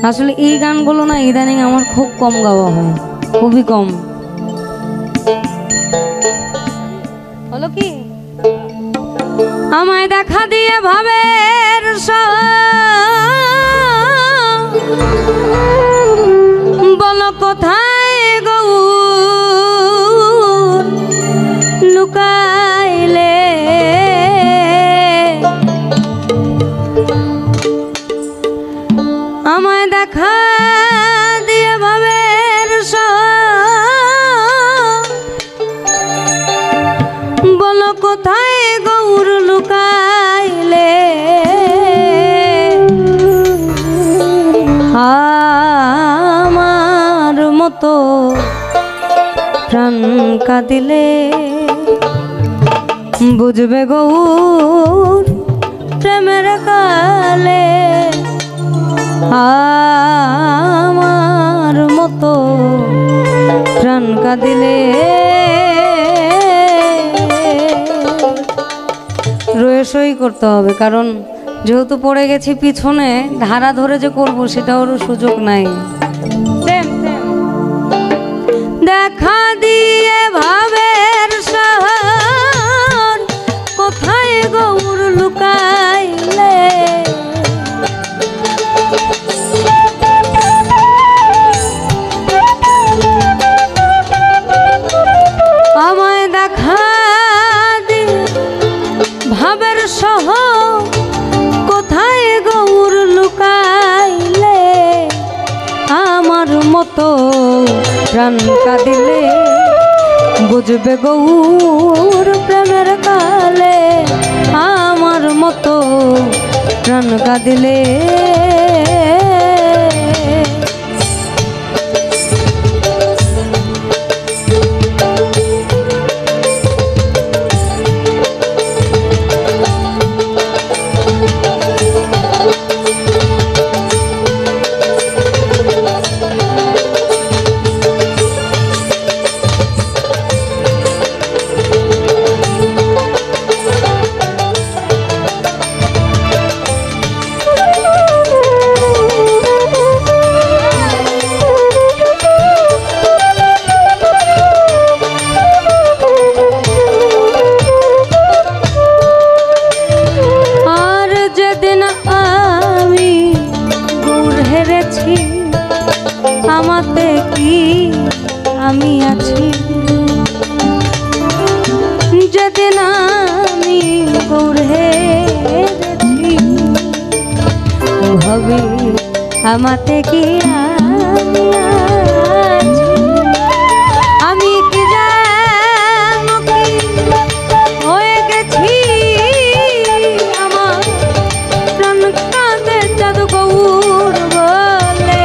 আসলে এই গানগুলো না ইদানিং আমার খুব কম গাওয়া হয়, খুবই কম। হলো কি আমায় দেখা দিয়ে ভাবের বলো কোথায় গৌর লুকাইলে, আমায় দেখা দিয়ে ভাবের বলো কোথায় গৌর লুকাইলে, আমার মতো প্রাণ কাঁদিলে বুঝবে গৌর প্রেমের কালে, আমার মতো প্রাণ কাঁদিলে রয়ে সই করতে হবে, কারণ যেহেতু পড়ে গেছি পিছনে ধারা ধরে যে করবো সেটাও সুযোগ নাই। দেখা দিয়ে ভাবের শহর কোথায় গৌর লুকাইলে, আমায় দেখা দিয়ে ভাবের শহর কোথায় গৌর লুকাইলে, আমার মতো প্রাণ কাঁদিলে বুঝবে গৌর প্রেমের কালে, আমার মতো প্রাণ কাঁদিলে আমাতে কি আমি আছি, যেদিন আমি গৌর হেরেছি ভাবি আমাতে কি আমি আছি, আমি কি জানো কি হয়ে গেছি, আমার প্রাণ কাঁদে জাদু গৌর বলে,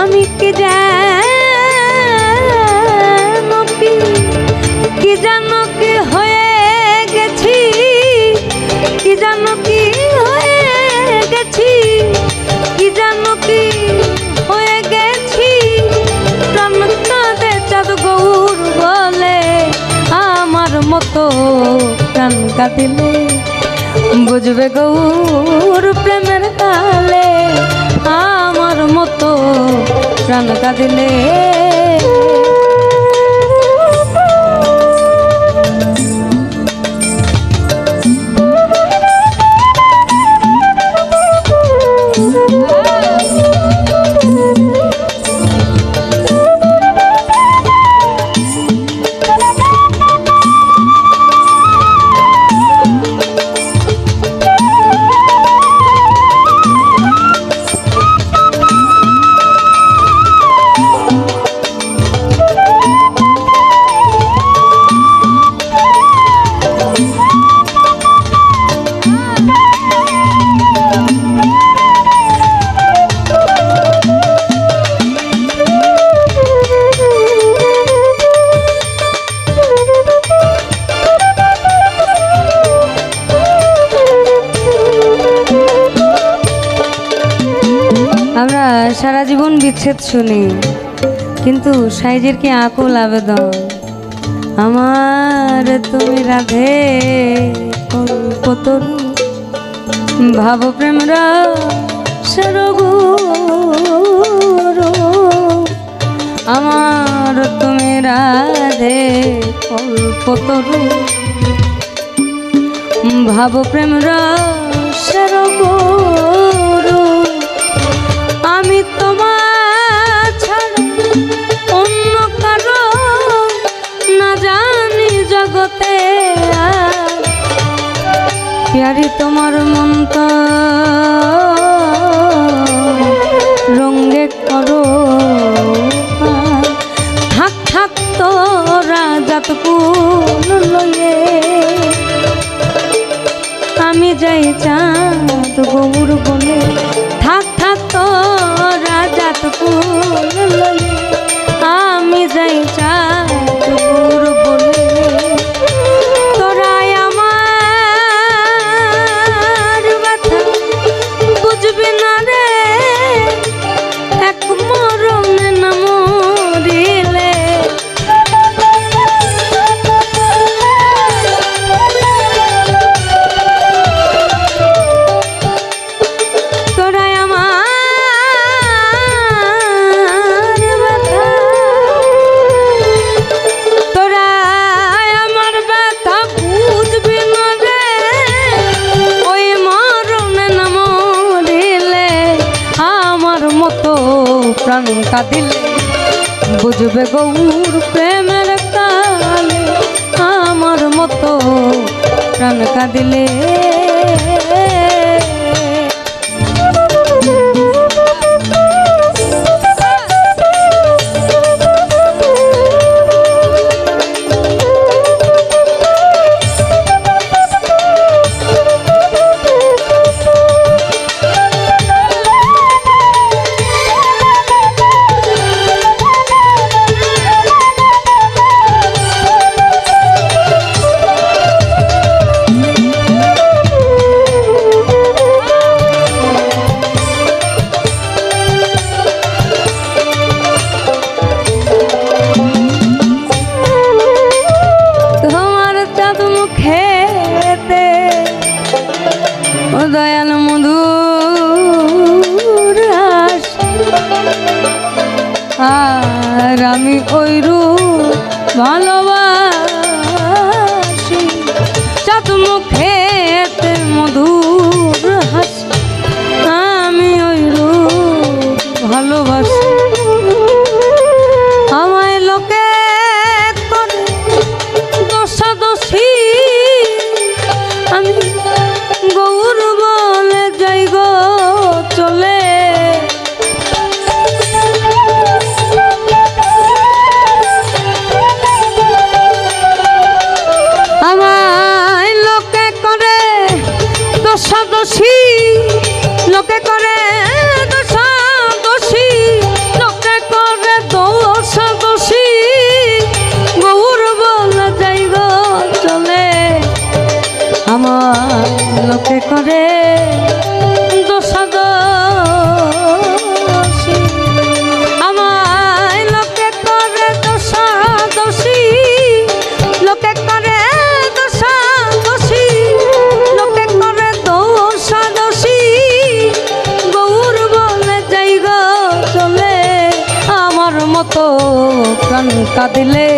আমি কি জানো কি হয়ে গেছি, কি জানো কি হয়ে গেছি, কি জানো কি হয়ে গেছি, প্রাণ কাঁদে চাঁদ গৌর বলে, আমার মতো প্রাণ কাঁদিলে বুঝবে গৌর প্রেমের কালে, আমার মতো প্রাণ কাঁদিলে সারা জীবন বিচ্ছেদ শুনি, কিন্তু সাইজের কি আকুল আবেদন আমার তুমি রাধে কল্পতরু ভাব প্রেম রসের গুরু আমার তুমি রাধে কল্পতরু ভাব প্রেম রসের গুরু আমি তোমার ছাড়া অন্য কারো না জানি জগতে প্যারি তোমার মনটা রঙ্গে করো থাক থাক তোরা যাত কুল লয়ে আমি যাই চাঁদ গৌর বলে থাক থাক তোরা যাত কুল লয়ে আমি যাই চাঁদ গৌর বলে তোরাই আমার ব্যথা বুঝবি না রে এক মরণে না মরিলে তোরাই আমার ব্যথা তোরাই আমার ব্যথা বুঝবি না রে ওই মরণে না মরিলে আমার মতো প্রাণ কাঁদিলে বুঝবে গৌর প্রেমের কালে আমার মতো প্রাণ কাঁদিলে দয়াল মধুর আর আমি ওইরু ভালোবাসি চাঁদ মুখেতে মধুর হাসি আমি ওইরু ভালোবাসি আমায় লোকে করে দোষাদোষী আমি গৌর বলে যাই গো চলে আমায় লোকে করে দোষাদোষী লোকে করে দোষাদোষী লোকে করে দোষাদোষী গৌর বলে যাই গো চলে আমার লোকে করে দোষাদোষী আমায় লোকে করে দোষাদোষী লোকে করে দোষাদোষী লোকে করে দোষাদোষী গৌর বলে যাই গো চলে আমার মতো প্রাণ কাঁদিলে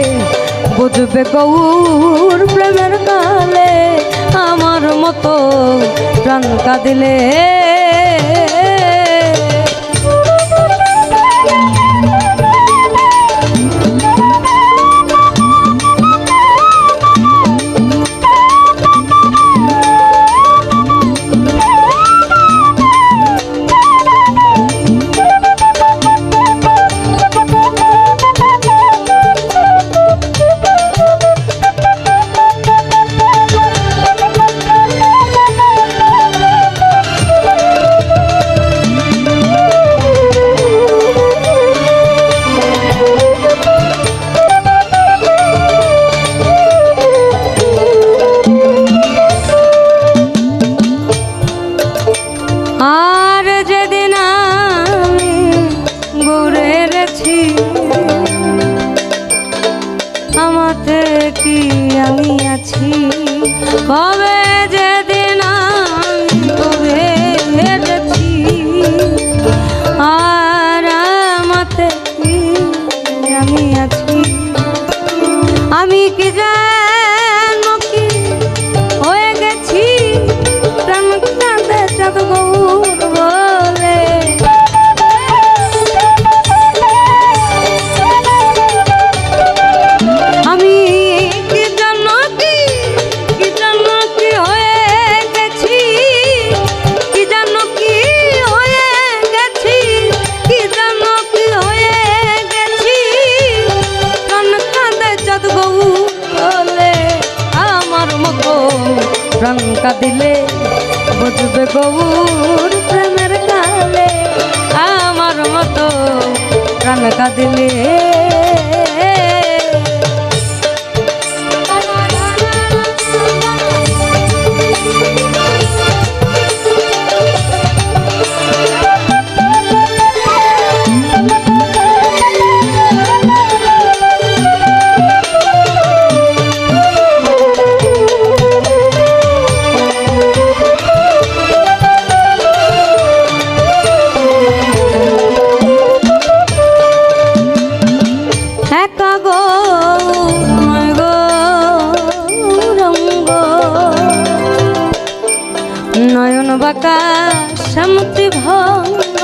বুঝবে গৌর প্রেমের কালে আমার মতো প্রাণ কাঁদিলে কি আমি আছি, কবে যেদিন আমি কবে হেরেছি, আর আমাতে কি আমি আছি, আমি কি জানো কি হয়ে গেছি, প্রাণ কাঁদে চাঁদ গৌর বলে, আমি কি জানো কি হয়ে গেছি, কি জানো কি হয়ে গেছি, কি জানো কি হয়ে গেছি, প্রাণ কাঁদে চাঁদ গৌর বলে, আমার মতো প্রাণ কাঁদিলে বুঝবে গৌর প্রেমের কালে, আমার মতো প্রাণ কাঁদিলে। একা গো গৌরঙ্গ নয়ন বাঁকা শান্তি ভঙ্গ